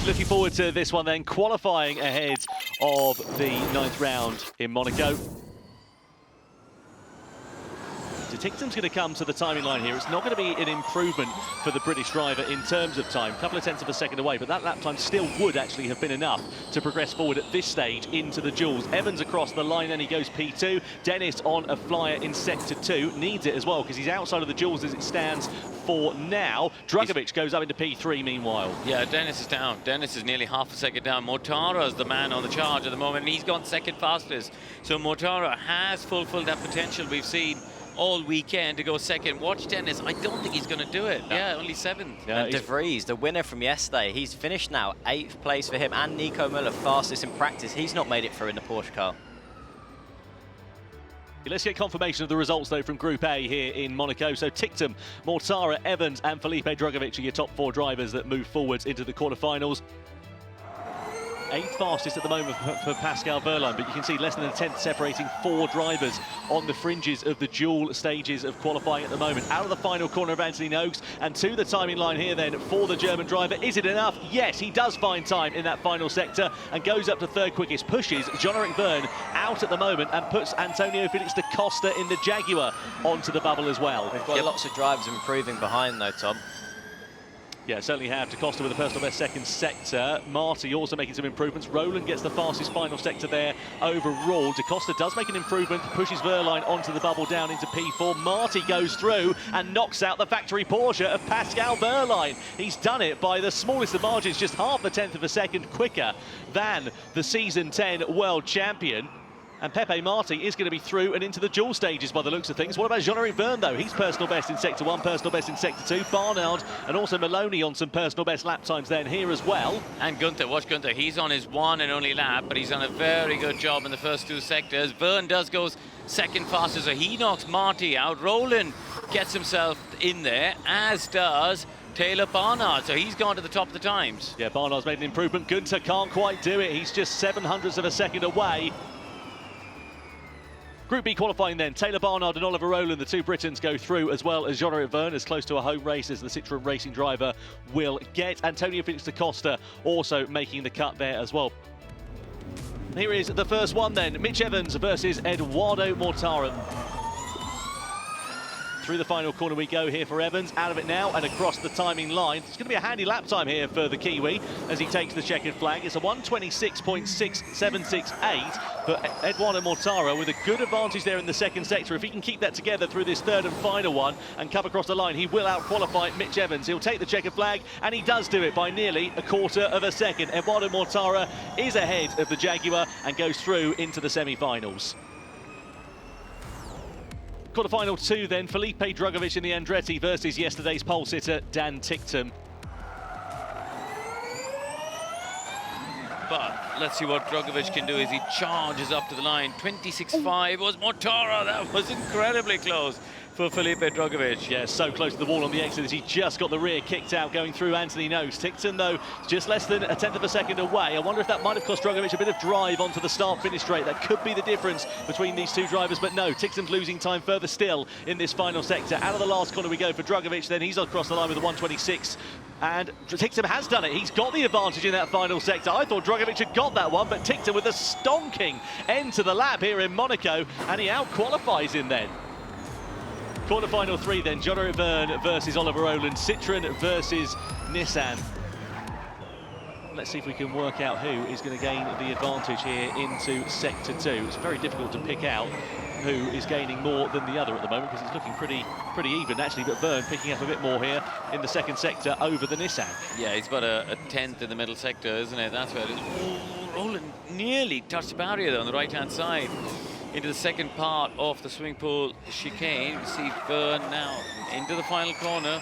Looking forward to this one then, qualifying ahead of the 9th round in Monaco. Ticktum's going to come to the timing line here. It's not going to be an improvement for the British driver in terms of time. A couple of tenths of a second away, but that lap time still would actually have been enough to progress forward at this stage into the duels. Evans across the line, then he goes P2. Dennis on a flyer in sector 2. Needs it as well because he's outside of the duels as it stands for now. Drugovic goes up into P3 meanwhile. Yeah, Dennis is down. Dennis is nearly half a second down. Mortara is the man on the charge at the moment, and he's gone second fastest. So Mortara has fulfilled that potential we've seen all weekend to go second. Watch Dennis. I don't think he's going to do it. No. Yeah, only 7th. Yeah, and De Vries, the winner from yesterday, he's finished now 8th place for him, and Nico Müller, fastest in practice. He's not made it through in the Porsche car. Let's get confirmation of the results, though, from Group A here in Monaco. So Ticktum, Mortara, Evans and Felipe Drugovic are your top 4 drivers that move forwards into the quarterfinals. 8th fastest at the moment for Pascal Wehrlein, but you can see less than a tenth separating 4 drivers on the fringes of the dual stages of qualifying at the moment. Out of the final corner of Anthony Noakes, and to the timing line here then for the German driver. Is it enough? Yes, he does find time in that final sector and goes up to 3rd quickest, pushes Jean-Eric Vergne out at the moment and puts António Félix da Costa in the Jaguar onto the bubble as well. We've got lots of drivers improving behind though, Tom. Yeah, certainly have. Da Costa with a personal best 2nd sector. Marty also making some improvements. Roland gets the fastest final sector there overall. Da Costa does make an improvement, pushes Wehrlein onto the bubble down into P4. Marty goes through and knocks out the factory Porsche of Pascal Wehrlein. He's done it by the smallest of margins, just half a tenth of a second quicker than the Season 10 world champion. And Pepe Marti is going to be through and into the dual stages by the looks of things. What about Jean-Eric Vergne, though? He's personal best in Sector 1, personal best in Sector 2. Barnard and also Maloney on some personal best lap times then here as well. And Gunther, watch Gunther. He's on his 1 and only lap, but he's done a very good job in the first 2 sectors. Vergne goes second fastest, so he knocks Marty out. Roland gets himself in there, as does Taylor Barnard, so he's gone to the top of the times. Yeah, Barnard's made an improvement. Gunther can't quite do it. He's just 0.07 of a second away. Group B qualifying then, Taylor Barnard and Oliver Roland, the 2 Britons, go through, as well as Jean-Eric Vergne, as close to a home race as the Citroën Racing driver will get. António Félix da Costa also making the cut there as well. Here is the first one then, Mitch Evans versus Eduardo Mortara. Through the final corner we go here for Evans, out of it now and across the timing line. It's going to be a handy lap time here for the Kiwi as he takes the checkered flag. It's a 1:26.6768 for Eduardo Mortara with a good advantage there in the 2nd sector. If he can keep that together through this 3rd and final one and come across the line, he will out-qualify Mitch Evans. He'll take the checkered flag, and he does do it by nearly 1/4 of a second. Eduardo Mortara is ahead of the Jaguar and goes through into the semi-finals. Quarterfinal 2 then, Felipe Drugovic in the Andretti versus yesterday's pole sitter Dan Ticktum. But let's see what Drugovic can do as he charges up to the line. 26.5 was Mortara. That was incredibly close for Felipe Drugovic. Yeah, so close to the wall on the exit as he just got the rear kicked out going through Anthony Noakes. Ticktum, though, just less than 1/10 of a second away. I wonder if that might have cost Drugovic a bit of drive onto the start-finish straight. That could be the difference between these 2 drivers, but no, Ticktum's losing time further still in this final sector. Out of the last corner we go for Drugovic, then he's across the line with a 1:26. And Ticktum has done it. He's got the advantage in that final sector. I thought Drugovic had got that one, but Ticktum with a stonking end to the lap here in Monaco, and he out-qualifies him then. Quarterfinal 3 then, Jean-Eric Vergne versus Oliver Roland, Citroën versus Nissan. Let's see if we can work out who is going to gain the advantage here into Sector 2. It's very difficult to pick out who is gaining more than the other at the moment because it's looking pretty even actually, but Vergne picking up a bit more here in the 2nd sector over the Nissan. Yeah, he's got a 10th in the middle sector, isn't it? That's where it is. Oh, Roland nearly touched the barrier though on the right-hand side. Into the 2nd part of the swimming pool chicane. You see Vergne now into the final corner.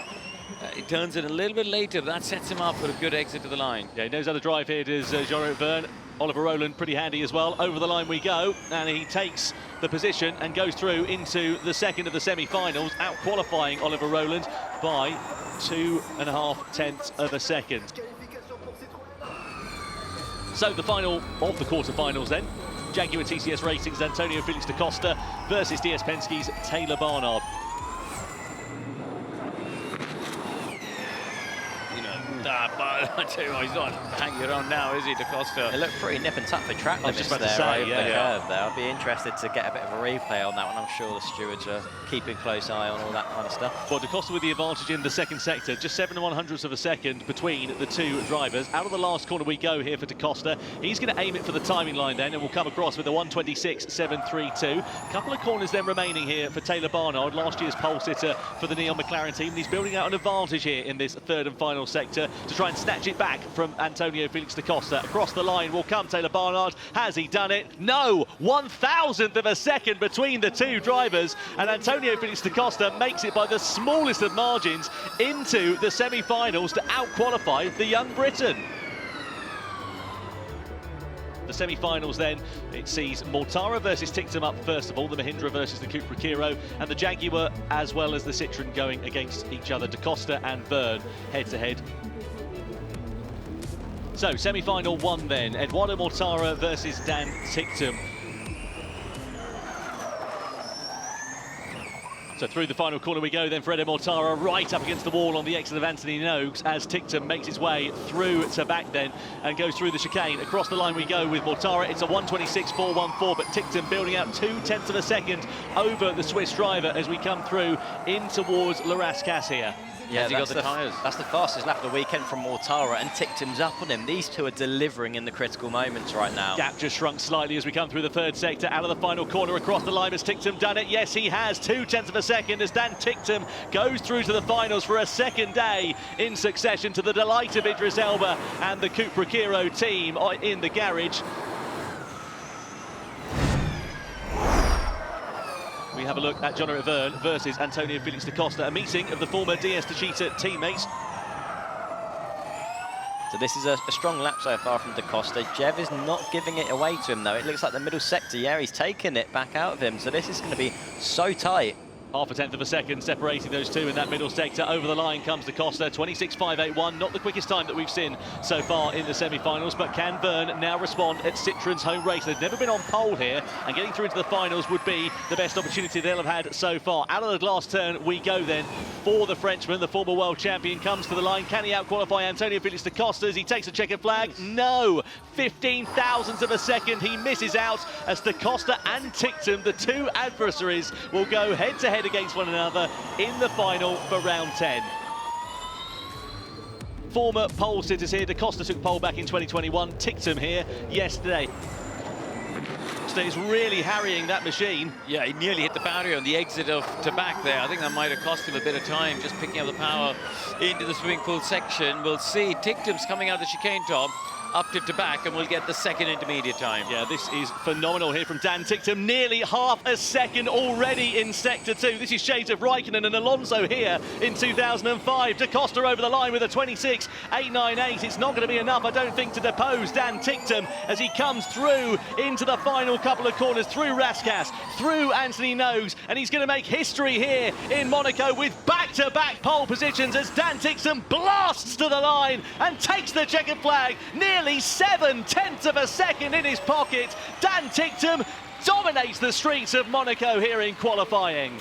He turns it a little bit later, but that sets him up for a good exit to the line. Yeah, he knows how to drive here, does Jean-Eric Vergne. Oliver Roland pretty handy as well. Over the line we go, and he takes the position and goes through into the 2nd of the semi-finals, out-qualifying Oliver Roland by 2.5 tenths of a second. So the final of the quarterfinals then. Jaguar TCS Racing's António Félix da Costa versus DS Penske's Taylor Barnard. Oh, he's not hanging around now, is he, Da Costa? It looked pretty nip and tuck for track I was limits just about to there say, over yeah. the curve there. I'd be interested to get a bit of a replay on that one. I'm sure the stewards are keeping close eye on all that kind of stuff. Well, Da Costa with the advantage in the second sector, just 7/100ths of a second between the two drivers. Out of the last corner we go here for Da Costa. He's going to aim it for the timing line then, and will come across with a 1:26.732. A couple of corners then remaining here for Taylor Barnard, last year's pole sitter for the Neon McLaren team. And he's building out an advantage here in this third and final sector to try and snatch it back from António Félix da Costa. Across the line will come Taylor Barnard. Has he done it? No! 1,000th of a second between the two drivers, and António Félix da Costa makes it by the smallest of margins into the semi-finals to out-qualify the young Briton. The semi-finals then, it sees Mortara versus Ticktum up first of all, the Mahindra versus the Cupra Kiro, and the Jaguar as well as the Citroen going against each other. Da Costa and Verne head-to-head. So, semi-final one then, Eduardo Mortara versus Dan Ticktum. So through the final corner we go then for Edo Mortara, right up against the wall on the exit of Anthony Noakes as Ticktum makes his way through to back then and goes through the chicane. Across the line we go with Mortara. It's a 1:26.414, but Ticktum building out 0.2 of a second over the Swiss driver as we come through in towards Le Rascasse here. Yeah, he got the tyres? That's the fastest lap of the weekend from Mortara, and Ticktum's up on him. These two are delivering in the critical moments right now. Gap just shrunk slightly as we come through the third sector. Out of the final corner across the line. Has Ticktum done it? Yes, he has. 0.2 of a second as Dan Ticktum goes through to the finals for a second day in succession, to the delight of Idris Elba and the Cupra Kiro team in the garage. We have a look at John Verne versus António Félix da Costa, a meeting of the former DS Techeetah teammates. So this is a strong lap so far from Da Costa. Jev is not giving it away to him though. It looks like the middle sector, yeah, he's taken it back out of him. So this is going to be so tight. 0.5 of a second separating those two in that middle sector. Over the line comes Da Costa, 26.581. Not the quickest time that we've seen so far in the semi-finals, but can Verne now respond at Citroen's home race? They've never been on pole here, and getting through into the finals would be the best opportunity they'll have had so far. Out of the last turn we go then for the Frenchman. The former world champion comes to the line. Can he out-qualify António Félix da Costa as he takes a checkered flag? No! 15,000ths of a second. He misses out as Da Costa and Ticktum, the two adversaries, will go head-to-head against one another in the final for round 10. Former pole sitters here. Da Costa took pole back in 2021. Ticktum here yesterday. Is really harrying that machine. Yeah, he nearly hit the barrier on the exit of to back there. I think that might have cost him a bit of time, just picking up the power into the swimming pool section. We'll see. Ticktum's coming out of the chicane top, up to back, and we'll get the second intermediate time. Yeah, this is phenomenal here from Dan Ticktum. Nearly half a second already in Sector 2. This is shades of Raikkonen and Alonso here in 2005. Da Costa over the line with a 26.898. It's not going to be enough, I don't think, to depose Dan Ticktum as he comes through into the final couple of corners, through Rascasse, through Anthony Noakes, and he's going to make history here in Monaco with back-to-back pole positions as Dan Ticktum blasts to the line and takes the checkered flag. Nearly 0.7 of a second in his pocket. Dan Ticktum dominates the streets of Monaco here in qualifying.